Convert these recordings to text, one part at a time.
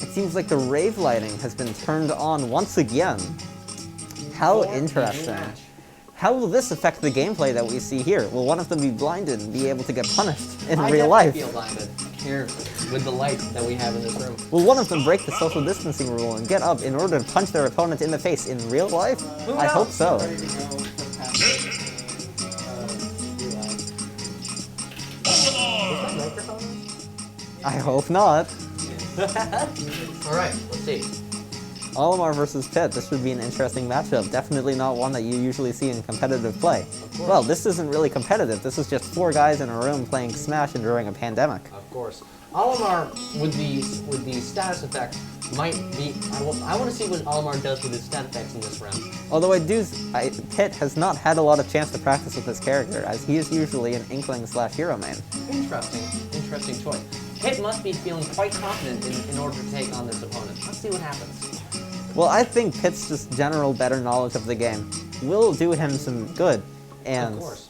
It seems like the rave lighting has been turned on once again. How interesting. How will this affect the gameplay that we see here? Will one of them be blinded and be able to get punished in real life? I feel blinded here with the light that we have in this room. Will one of them break the social distancing rule and get up in order to punch their opponent in the face in real life? I hope so. I hope not. Alright, let's see. Olimar versus Pit. This would be an interesting matchup. Definitely not one that you usually see in competitive play. Well, this isn't really competitive. This is just 4 guys in a room playing Smash and during a pandemic. Of course. Olimar with the status effect might be. I want to see what Olimar does with his stat effects in this round. Although Pit has not had a lot of chance to practice with this character, as he is usually an Inkling/Hero main. Interesting choice. Pit must be feeling quite confident in order to take on this opponent. Let's see what happens. Well, I think Pit's just general better knowledge of the game will do him some good, and of course.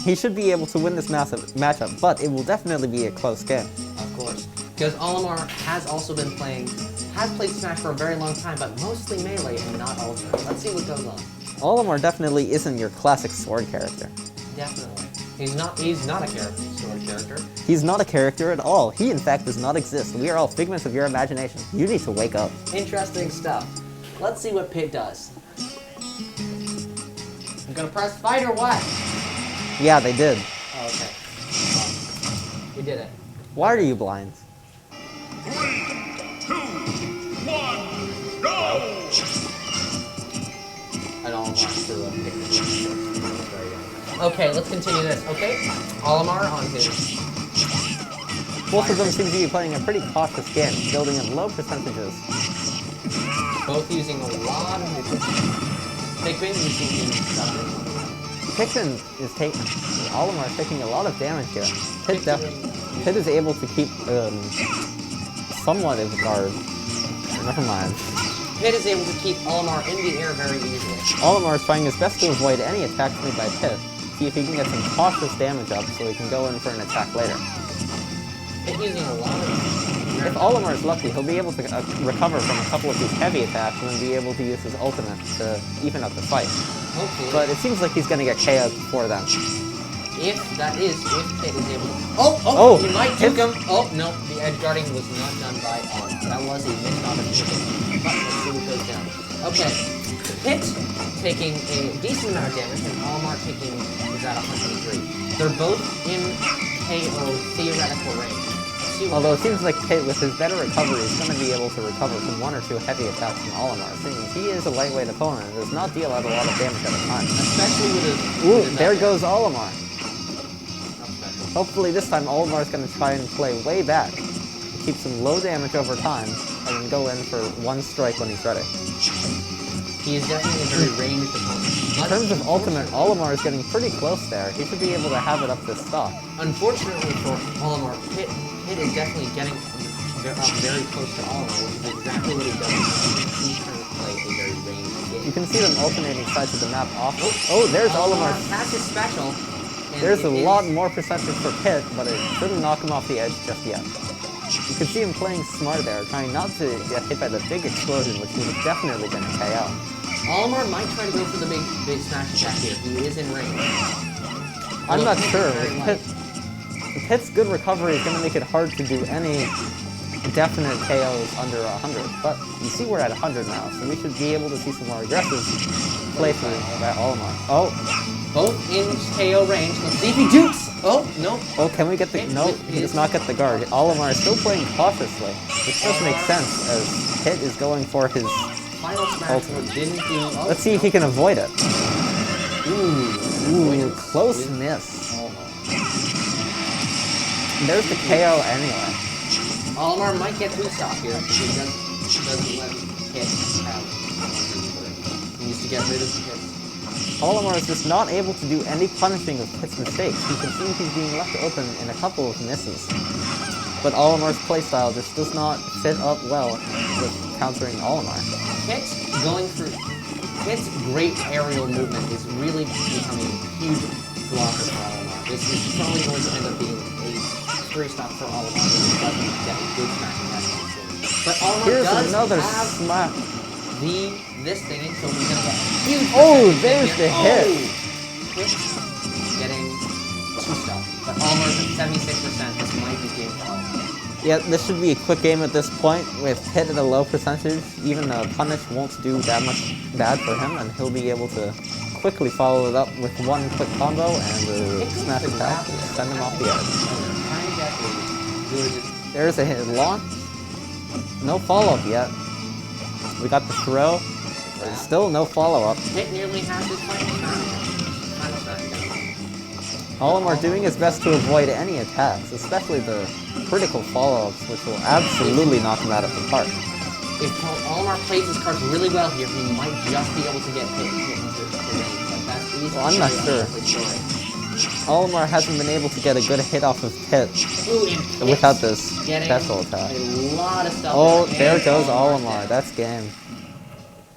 He should be able to win this matchup, but it will definitely be a close game. Of course. Because Olimar has played Smash for a very long time, but mostly Melee and not Ultimate. Let's see what goes on. Olimar definitely isn't your classic sword character. Definitely. He's not a sword character. He's not a character at all. He, in fact, does not exist. We are all figments of your imagination. You need to wake up. Interesting stuff. Let's see what Pit does. I'm gonna press fight or what? Yeah, they did. Oh, okay. Well, we did it. Why are you blind? 3, 2, 1, go! And Olimar threw a picture. Okay, let's continue this. Okay, Olimar on his. Both of them seem to be playing a pretty cautious game, building in low percentages. Both using a lot of Pikmin using something. Pikmin is taking. Olimar is taking a lot of damage here. Pit is able to keep somewhat of guard. Never mind. Pit is able to keep Olimar in the air very easily. Olimar is trying his best to avoid any attacks made by Pit. See if he can get some cautious damage up so he can go in for an attack later. Pit using a lot of... If Olimar is lucky, he'll be able to recover from a couple of these heavy attacks and then be able to use his ultimate to even up the fight. Hopefully. But it seems like he's going to get KO'd before then. If Pit is able to... he might juke him. Oh, no, the edge guarding was not done by Olimar. That was a missed opportunity. But let's see what goes down. Okay, Pit taking a decent amount of damage, and Olimar is at 103. They're both in KO theoretical range. Although it seems like Pit, with his better recovery, is going to be able to recover from 1 or 2 heavy attacks from Olimar, seeing as he is a lightweight opponent and does not deal out a lot of damage at a time. Especially with his... Ooh, there goes Olimar. Hopefully this time Olimar is going to try and play way back, keep some low damage over time, and then go in for 1 strike when he's ready. He is definitely a very ranged opponent. In terms of ultimate, Olimar is getting pretty close there. He should be able to have it up this stock. Unfortunately for Olimar, Pit is definitely getting up very close to Olimar, which is exactly what he does. He's trying to play a very ranged game. You can see them alternating sides of the map off. Oh, there's Olimar. That's his special. There's a lot more percentage for Pit, but it shouldn't knock him off the edge just yet. You can see him playing smart there, trying not to get hit by the big explosion, which he's definitely going to KO. Olimar might try to go for the big smash attack here. He is in range. I'm not sure. Pit's good recovery is going to make it hard to do any definite KOs under 100, but you see we're at 100 now, so we should be able to see some more aggressive playthrough by Olimar. Oh! Both in KO range. Let's see if he dukes! Oh, no. Oh, can we get the... No, he does not get the guard. Olimar is still playing cautiously, which does make sense, as Pit is going for his final smash didn't do... Oh, let's see if he can avoid it. Ooh, close miss. There's the KO anyway. Olimar might get 2-stock here if he doesn't let Pit have... He needs to get rid of Pit. Olimar is just not able to do any punishing of Pit's mistakes. You can see he's being left open in a couple of misses. But Olimar's playstyle just does not fit up well with countering Olimar. Pit's great aerial movement is really becoming a huge blocker for Olimar. This is probably going to end up being a 3-stop for Olimar if he doesn't get a good smash attack on his But Olimar Here's does another have smack. this thingy, so we're gonna get a huge Oh, percentage there's here. the hit. Hit. Getting 2 stuff. But Olimar's at 76%. This might be game for Olimar. Yeah, this should be a quick game at this point. With hit at a low percentage, even a punish won't do that much bad for him, and he'll be able to quickly follow it up with one quick combo and a smash attack to send him off the edge. Trying to get a good... There's a hit launch. No follow-up yet. We got the throw. Still no follow-up. Hit nearly has his final smash. Olimar doing his best to avoid any attacks, especially the critical follow-ups, which will absolutely knock him out of the park. If Olimar plays his cards really well here, he might just be able to get hit into the range. But that's easy. Well, I'm not sure. Olimar hasn't been able to get a good hit off of Pit without this special attack. A lot of stuff. Oh, there goes Olimar. That's game.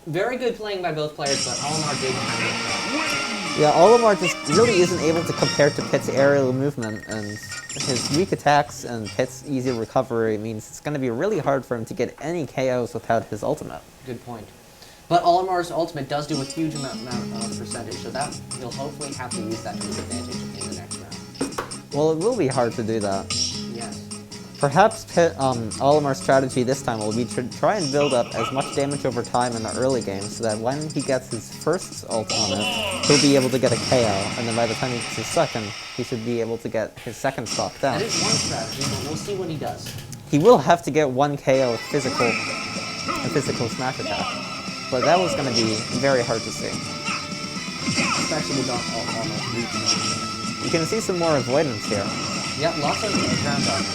Very good playing by both players, but Olimar did kind of... Yeah, Olimar just really isn't able to compare to Pit's aerial movement, and his weak attacks and Pit's easy recovery means it's going to be really hard for him to get any KOs without his ultimate. Good point. But Olimar's ultimate does do a huge amount of percentage, so that he'll hopefully have to use that to his advantage in the next round. Well, it will be hard to do that. Yes. Perhaps Olimar's strategy this time will be to try and build up as much damage over time in the early game so that when he gets his first ult on it, he'll be able to get a KO, and then by the time he gets his second, he should be able to get his second stock down. That is one strategy, but we'll see what he does. He will have to get one KO with a physical smash attack, but that was going to be very hard to see. Especially with almost reaching. You can see some more avoidance here. Yep, lots of ground dodge.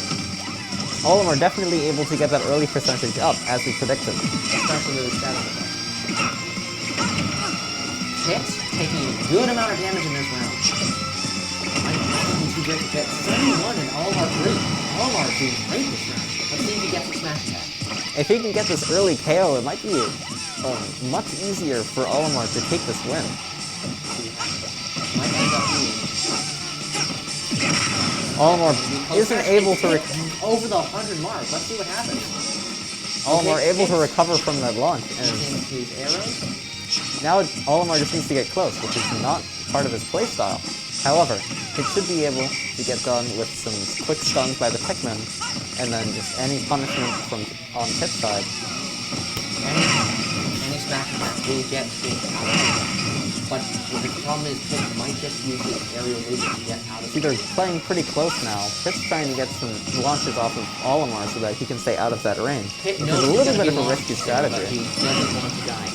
Olimar definitely able to get that early percentage up, as we predicted. Especially with the status effect. Hit taking a good amount of damage in this round. Might be too great to get 71 and Olimar 3. Olimar is doing great this round. Let's see if he gets a smash attack. If he can get this early KO, it might be much easier for Olimar to take this win. Might end up being Olimar isn't able to over the 100 mark. Let's see what happens. Olimar able to recover from that launch, and His arrows. now Olimar just needs to get close, which is not part of his playstyle. However, it should be able to get done with some quick stuns by the Pikmin, and then just any punishment from on Pit's side. Any smash attack will get hit out of it. But the problem is Pit might just use his aerial movement to get out of it. They're playing pretty close now. Pit's trying to get some launches off of Olimar so that he can stay out of that range. Pit Which knows is a he's little gonna bit be of a launched risky still, but strategy. he doesn't want to die.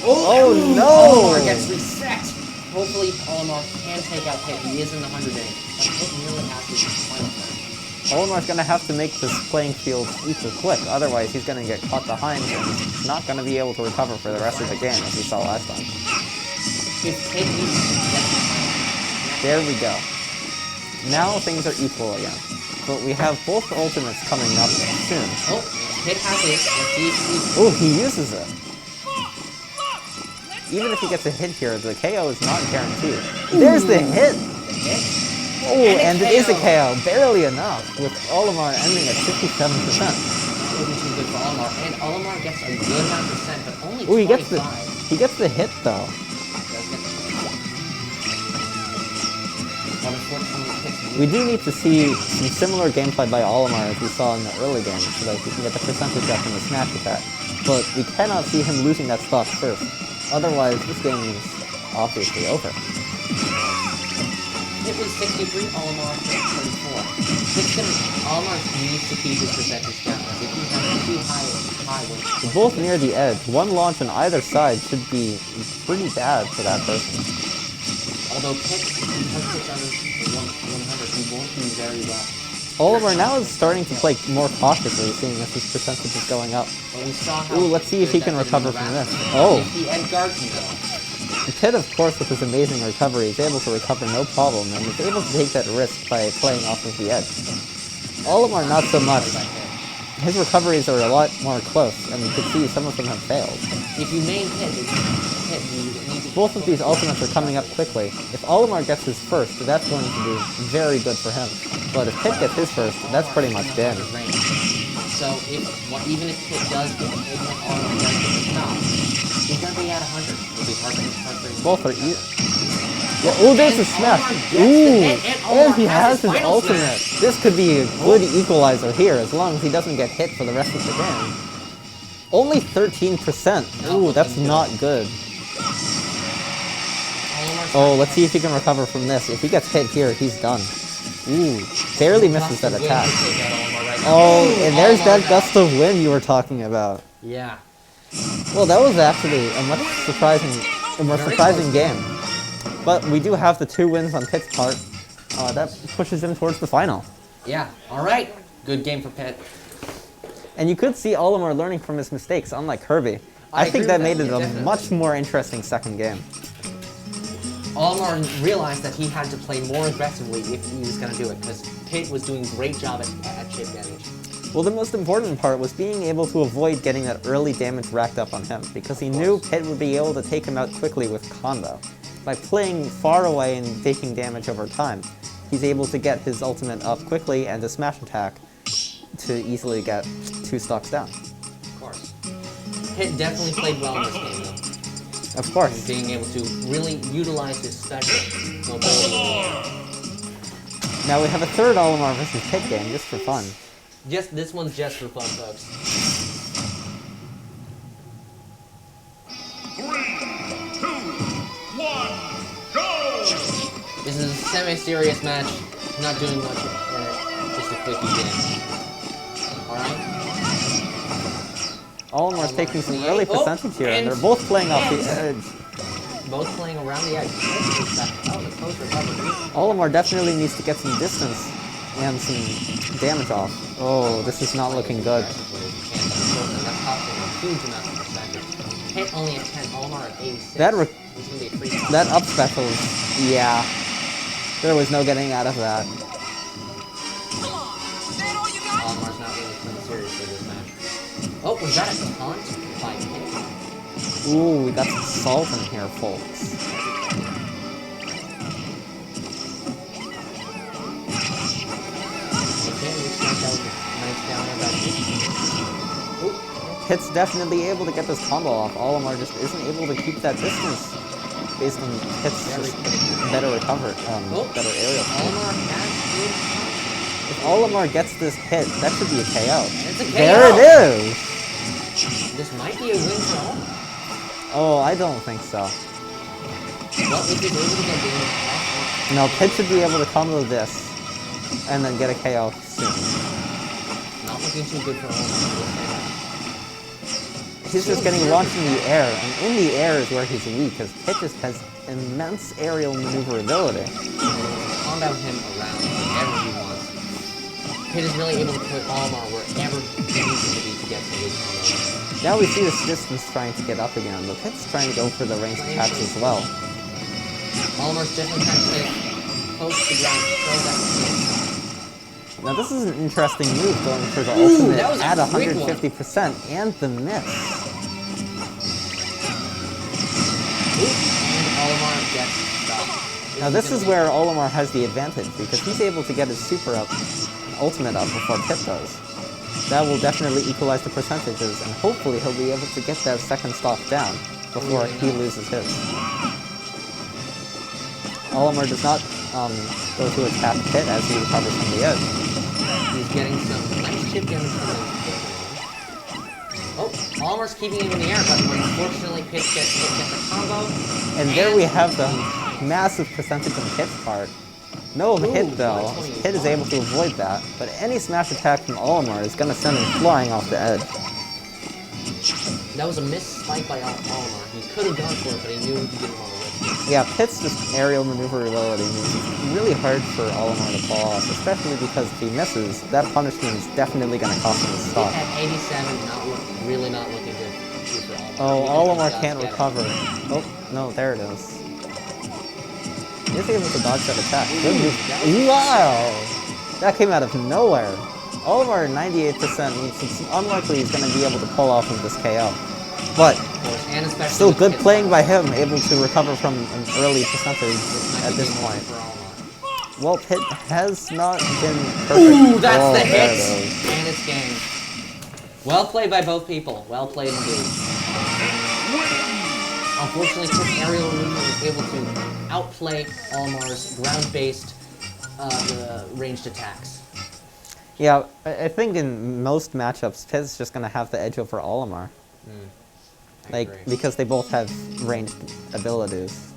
Oh no! Olimar gets reset! Hopefully Olimar can take out Pit. He is in the 100 range. But Pit nearly has his final turn. Olimar's going to have to make this playing field equal quick, otherwise he's going to get caught behind and not going to be able to recover for the rest of the game, as we saw last time. If Pit needs to get There we go. Now things are equal again. But we have both ultimates coming up soon. oh, Pit has it. Let's see if he's... Oh, he uses it. Even if he gets a hit here, the KO is not guaranteed. There's the hit! hit. Oh, and it is a KO. Barely enough, with Olimar ending at 57%. That would be too good for Olimar. And Olimar gets a good amount of percent, but only Oh, 25. he gets the hit though. Does get the hit. But unfortunately, Pit's We do need to see some similar gameplay by Olimar as we saw in the early game, so that we can get the percentage up in the smash attack. But we cannot see him losing that stock first. Otherwise, this game is obviously over. It was 63, Olimar 34. Olimar needs to keep his percentage down. If he has too high weight. They're both near the edge. One launch on either side should be pretty bad for that person. Although Pit, because Pit's under the 100, he won't do very well. Olimar now is starting to play more cautiously, seeing as his percentage is going up. But we saw how Ooh, let's see if he good can that did recover in the from round. this. Oh! If the Ed guards him though. Pit, of course, with his amazing recovery, is able to recover no problem, and is able to take that risk by playing off of the edge. Olimar, not so much. His recoveries are a lot more close, and you can see some of them have failed. If you main Pit, you need to... Both of these ultimates are coming up quickly. If Olimar gets his first, that's going to be very good for him. But if Pit gets his first, that's pretty much dead. So even if Pit does get the hit, Olimar does get the stop, he's gonna be at 100. It'll be hard for him. Both are yeah, oh, there's a smash. Ooh, and he has his ultimate. This could be a good equalizer here, as long as he doesn't get hit for the rest of the game. Only 13%. Ooh, that's not good. Oh, let's see if he can recover from this. If he gets hit here, he's done. Ooh, barely misses that attack. Oh, and there's that gust of wind you were talking about. Yeah. Well, that was actually a more surprising game. But we do have the 2 wins on Pit's part. That pushes him towards the final. Yeah, alright. Good game for Pit. And you could see Olimar learning from his mistakes, unlike Kirby. I think that made it a much more interesting second game. Olimar realized that he had to play more aggressively if he was going to do it, because Pit was doing a great job at chip damage. Well, the most important part was being able to avoid getting that early damage racked up on him, because he knew Pit would be able to take him out quickly with combo. By playing far away and taking damage over time, he's able to get his ultimate up quickly and a smash attack to easily get 2 stocks down. Of course. Pit definitely played well in this game, though. Of course. Being able to really utilize his special mobility. Now we have a third Olimar versus Pit game, just for fun. This one's just for fun, folks. 3, 2, 1, go! This is a semi-serious match. Not doing much in it. Just a quickie game. Alright? Olimar's taking some early percentage here, and they're both playing off the edge. Both playing around the edge. Oh, the close recovery. Olimar definitely needs to get some distance and some damage off. Oh, this is not looking good. That's costing a huge amount of percentage. Hit only at 10, Olimar at 86. That up special is, yeah. There was no getting out of that. Olimar's not really taking seriously this match. Oh, was that a taunt by Pit? Ooh, we got some salt in here, folks. Pit's definitely able to get this combo off. Olimar just isn't able to keep that distance based on Pit's better better aerial. If Olimar gets this hit, that should be a KO. It's a KO. There it is! This might be a win for Olimar. Oh, I don't think so. Well, if he's able to get damage. No, Pit should be able to combo this and then get a KO soon. Not looking too good for Olimar. He's just getting launched in the air, and in the air is where he's weak, because Pit just has immense aerial maneuverability. Combo him around whenever he wants. Pit is really able to put Olimar wherever he needs him to be to get to his combo. Now we see this distance trying to get up again, but Pit's trying to go for the ranged attacks as well. Olimar's definitely trying to stay close to the ground so that now this is an interesting move, going for the ultimate at 150% and the miss. And Olimar gets stopped. Now this is where Olimar has the advantage, because he's able to get his super up, ultimate up before Pit does. That will definitely equalize the percentages, and hopefully he'll be able to get that second stock down before he loses his. Olimar does not go to attack Pit as he recovers from the edge. He's getting some nice chip damage from the Oh, Olimar's keeping him in the air, but unfortunately Pit gets the combo. And there we have the massive percentage on Pit's part. No hit though. Pit is able to avoid that, but any smash attack from Olimar is going to send him flying off the edge. That was a missed spike by Olimar. He could have gone for it, but he knew he didn't want to risk it. Yeah, Pit's just aerial maneuverability means it's really hard for Olimar to pull off, especially because if he misses, that punishment is definitely going to cost him his stock. At 87, really not looking good for Olimar. Oh, Olimar can't recover. Oh, no, there it is. He's able to dodge that attack. Good move. Wow! That came out of nowhere. Olimar 98% means it's unlikely he's going to be able to pull off of this KO. But still good playing by him, able to recover from an early percentage at this point. Well, Pit has not been perfect. Ooh, that's the hit! There it is. And it's game. Well played by both people. Well played indeed. Unfortunately, Pit's aerial movement was able to outplay Olimar's ground-based ranged attacks. Yeah, I think in most matchups, Pit's just gonna have the edge over Olimar. Because they both have ranged abilities.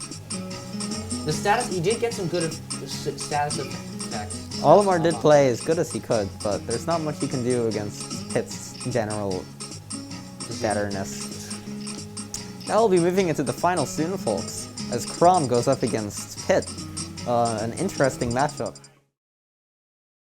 The status, he did get some good status effects. Olimar did play as good as he could, but there's not much you can do against Pit's general betterness. Now we'll be moving into the final soon, folks, as Chrom goes up against Pit. An interesting matchup.